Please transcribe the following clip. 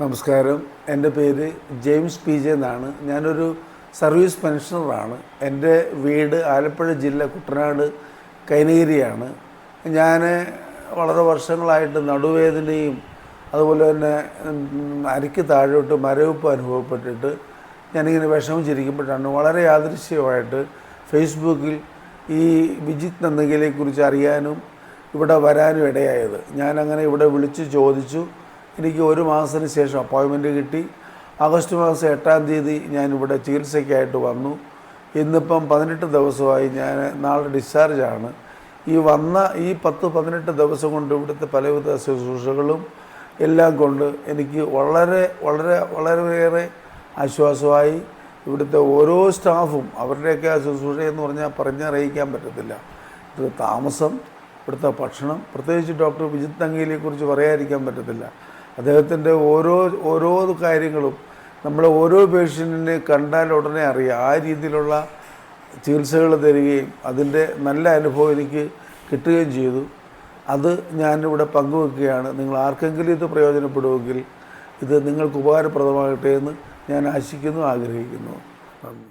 നമസ്കാരം. എൻ്റെ പേര് ജെയിംസ് പി ജെ എന്നാണ്. ഞാനൊരു സർവീസ് പെൻഷനറാണ്. എൻ്റെ വീട് ആലപ്പുഴ ജില്ല കുട്ടനാട് കൈനഗിരിയാണ്. ഞാൻ വളരെ വർഷങ്ങളായിട്ട് നടുവേദനയും അതുപോലെ തന്നെ അരയ്ക്ക് താഴോട്ട് മരവിപ്പ് അനുഭവപ്പെട്ടിട്ട് ഞാനിങ്ങനെ വിഷമിച്ചിരിക്കുമ്പോഴാണ് വളരെ യാദൃശ്യമായിട്ട് ഫേസ്ബുക്കിൽ ഈ വിജിത് നന്ദഗിരിയെക്കുറിച്ച് അറിയാനും ഇവിടെ വരാനും ഇടയായത്. ഞാനങ്ങനെ ഇവിടെ വിളിച്ച് ചോദിച്ചു. എനിക്ക് 1 മാസത്തിന് ശേഷം അപ്പോയിൻമെൻറ്റ് കിട്ടി. ആഗസ്റ്റ് മാസം 8-ാം തീയതി ഞാനിവിടെ ചികിത്സയ്ക്കായിട്ട് വന്നു. ഇന്നിപ്പം 18 ദിവസമായി. ഞാൻ നാളെ ഡിസ്ചാർജാണ്. ഈ 10-18 ദിവസം കൊണ്ട് ഇവിടുത്തെ പലവിധ ശുശ്രൂഷകളും എല്ലാം കൊണ്ട് എനിക്ക് വളരെയേറെ ആശ്വാസമായി. ഇവിടുത്തെ ഓരോ സ്റ്റാഫും അവരുടെയൊക്കെ ആ ശുശ്രൂഷയെന്ന് പറഞ്ഞറിയിക്കാൻ പറ്റത്തില്ല. ഇത് താമസം, ഇവിടുത്തെ ഭക്ഷണം, പ്രത്യേകിച്ച് ഡോക്ടർ വിജിത് നന്ദഗിരിയെക്കുറിച്ച് പറയാതിരിക്കാൻ പറ്റത്തില്ല. അദ്ദേഹത്തിൻ്റെ ഓരോ കാര്യങ്ങളും നമ്മൾ ഓരോ പേഷ്യൻറ്റിനെ കണ്ടാൽ ഉടനെ അറിയാം. ആ രീതിയിലുള്ള ചികിത്സകൾ തരികയും അതിൻ്റെ നല്ല അനുഭവം എനിക്ക് കിട്ടുകയും ചെയ്തു. അത് ഞാനിവിടെ പങ്കുവെക്കുകയാണ്. നിങ്ങൾ ആർക്കെങ്കിലും ഇത് പ്രയോജനപ്പെടുമെങ്കിൽ ഇത് നിങ്ങൾക്ക് ഉപകാരപ്രദമാകട്ടെ എന്ന് ഞാൻ ആശിക്കുന്നു, ആഗ്രഹിക്കുന്നു. നന്ദി.